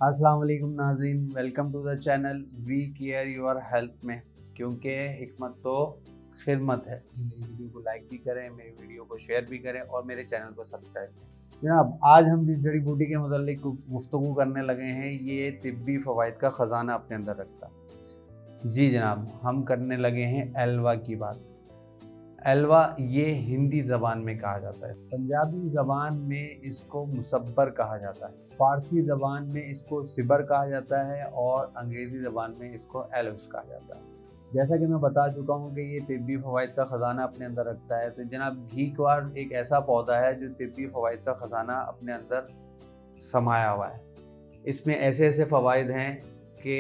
अस्सलाम वालेकुम नाज़रीन, welcome to the channel we care your health में, क्योंकि हिकमत तो खिदमत है। मेरी वीडियो को लाइक भी करें, मेरी वीडियो को शेयर भी करें और मेरे चैनल को सब्सक्राइब करें। जनाब, आज हम जिस जड़ी बूटी के मुतालिक गुफ्तगू करने लगे हैं, ये तिब्बी फ़वाइद का ख़जाना अपने अंदर रखता है। जी जनाब, हम करने लगे हैं एल्वा की बात। एल्वा ये हिंदी ज़बान में कहा जाता है, पंजाबी ज़बान में इसको मुसब्बर कहा जाता है, फ़ारसी ज़बान में इसको सिबर कहा जाता है और अंग्रेज़ी ज़बान में इसको एल्व्स कहा जाता है। जैसा कि मैं बता चुका हूँ कि ये तिब्बी फ़वाइद का ख़जाना अपने अंदर रखता है। तो जनाब, घीक्वार एक ऐसा पौधा है जो तिब्बी फ़वाइद का ख़जाना अपने अंदर समाया हुआ है। इसमें ऐसे ऐसे फ़वाइद हैं कि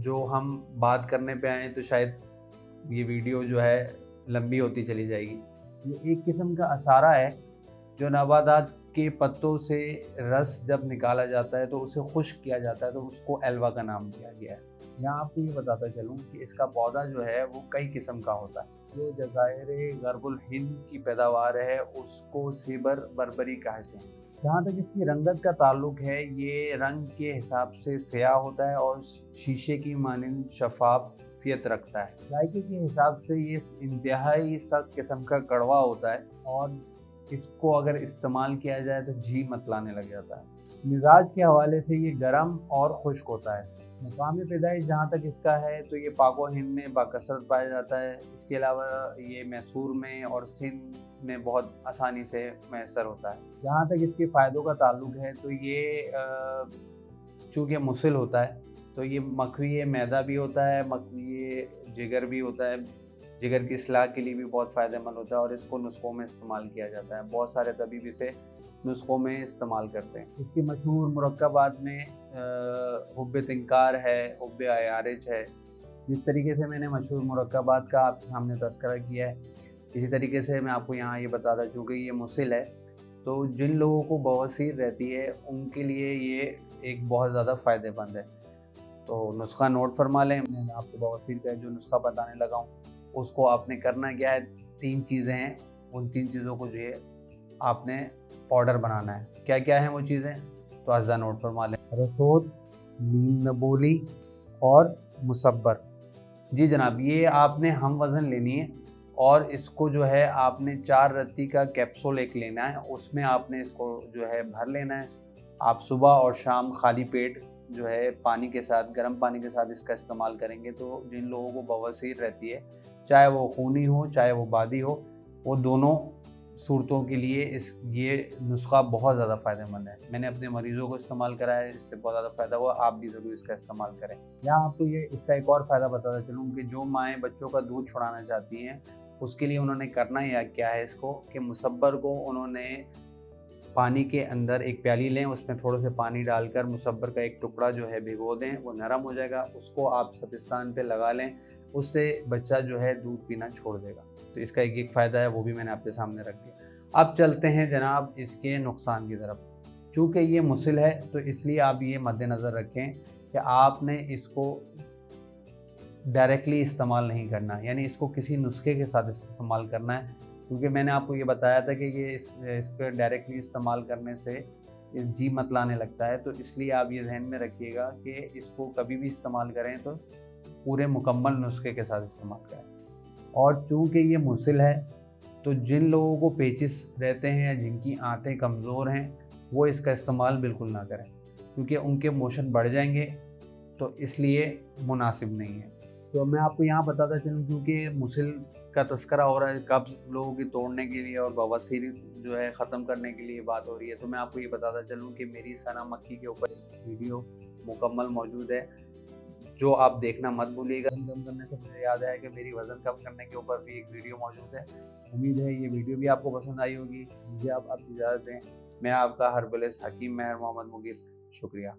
जो हम बात करने पे आएँ तो शायद ये वीडियो जो है लंबी होती चली जाएगी। ये एक किस्म का असारा है जो नबातात के पत्तों से रस जब निकाला जाता है तो उसे खुश्क किया जाता है, तो उसको एल्वा का नाम दिया गया है। यहाँ आपको ये बताता चलूँ कि इसका पौधा जो है वो कई किस्म का होता है। जो जज़ाइर गरबुल हिंद की पैदावार है उसको सिबर बरबरी कहते हैं। जहाँ तक इसकी रंगत का ताल्लुक है, ये रंग के हिसाब से स्याह होता है और शीशे की मानिंद शफाफियत रखता है। जायके के हिसाब से ये इंतहाई सख्त किस्म का कड़वा होता है और इसको अगर इस्तेमाल किया जाए तो जी मतलाने लग जाता है। मिजाज के हवाले से ये गर्म और खुश्क होता है। मुकाम पैदाइश जहाँ तक इसका है तो ये पाको हिंद में बाकसरत पाया जाता है। इसके अलावा ये मैसूर में और सिंध में बहुत आसानी से मैसर होता है। जहाँ तक इसके फ़ायदों का ताल्लुक है तो ये चूँकि मुसिल होता है तो ये मखवी मैदा भी होता है, मखवी जिगर भी होता है। जिगर की इस्लाह के लिए भी बहुत फ़ायदेमंद होता है और इसको नुस्खों में इस्तेमाल किया जाता है। बहुत सारे तबीब इसे नुस्खों में इस्तेमाल करते हैं। इसकी मशहूर मुरक्कबात में हुब्बे तिनकार है, हुब्बे आयारिज है। जिस तरीके से मैंने मशहूर मुरक्कबात का आपके सामने तज़किरा किया है, इसी तरीके से मैं आपको यहाँ ये बताता चूँकि ये मुसिल है, तो जिन लोगों को बवासीर रहती है उनके लिए ये एक बहुत ज़्यादा फ़ायदेमंद है। तो नुस्खा नोट फरमा लें। मैं आपको बवासीर का जो नुस्खा बताने लगा हूँ उसको आपने करना क्या है, 3 चीज़ें हैं। उन 3 चीज़ों को जो है आपने पाउडर बनाना है। क्या क्या हैं वो चीज़ें, तो अज़ा नोट फरमा लें। रसोद, नीम नबोली और मुसब्बर। जी जनाब, ये आपने हम वज़न लेनी है और इसको जो है आपने 4 रत्ती का कैप्सूल एक लेना है। उसमें आपने इसको जो है भर लेना है। आप सुबह और शाम खाली पेट जो है पानी के साथ, गर्म पानी के साथ इसका इस्तेमाल करेंगे तो जिन लोगों को बवासीर रहती है, चाहे वो खूनी हो चाहे वो बादी हो, वो दोनों सूरतों के लिए ये नुस्खा बहुत ज़्यादा फ़ायदेमंद है। मैंने अपने मरीज़ों को इस्तेमाल करा है, इससे बहुत ज़्यादा फ़ायदा हुआ। आप भी ज़रूर इसका इस्तेमाल करें। यहाँ आपको ये इसका एक और फ़ायदा बताता चलूँ कि जो माएँ बच्चों का दूध छुड़ाना चाहती हैं, उसके लिए उन्होंने करना या क्या है इसको कि मुसब्बर को उन्होंने पानी के अंदर एक प्याली लें, उसमें थोड़ा से पानी डालकर मुसब्बर का एक टुकड़ा जो है भिगो दें, वो नरम हो जाएगा। उसको आप सतिस्तान पे लगा लें, उससे बच्चा जो है दूध पीना छोड़ देगा। तो इसका एक फ़ायदा है, वो भी मैंने आपके सामने रख दिया। अब चलते हैं जनाब इसके नुकसान की तरफ। चूँकि ये मुसिल है तो इसलिए आप ये मद्देनज़र रखें कि आपने इसको डायरेक्टली इस्तेमाल नहीं करना, यानी इसको किसी नुस्खे के साथ इस्तेमाल करना है। क्योंकि मैंने आपको ये बताया था कि ये इसको डायरेक्टली इस्तेमाल करने से जी मतलाने लगता है, तो इसलिए आप ये ज़हन में रखिएगा कि इसको कभी भी इस्तेमाल करें तो पूरे मुकम्मल नुस्खे के साथ इस्तेमाल करें। और चूँकि ये मुसिल है तो जिन लोगों को पेचिस रहते हैं या जिनकी आंतें कमज़ोर हैं वो इसका इस्तेमाल बिल्कुल ना करें, क्योंकि उनके मोशन बढ़ जाएंगे, तो इसलिए मुनासिब नहीं है। तो मैं आपको यहाँ बताता चलूँ, क्योंकि मुसिल का तस्करा हो रहा है, कब्ज़ लोगों की तोड़ने के लिए और बवासीर जो है ख़त्म करने के लिए बात हो रही है, तो मैं आपको ये बताता चलूँ कि मेरी सना मक्की के ऊपर एक वीडियो मुकम्मल मौजूद है, जो आप देखना मत भूलिएगा। कम करने से मुझे याद आया कि मेरी वज़न कम करने के ऊपर भी एक वीडियो मौजूद है। उम्मीद है ये वीडियो भी आपको पसंद आई होगी। मुझे आप इजाज़त दें। मैं आपका हर्बलिस्ट हकीम महर मोहम्मद मुगीस। शुक्रिया।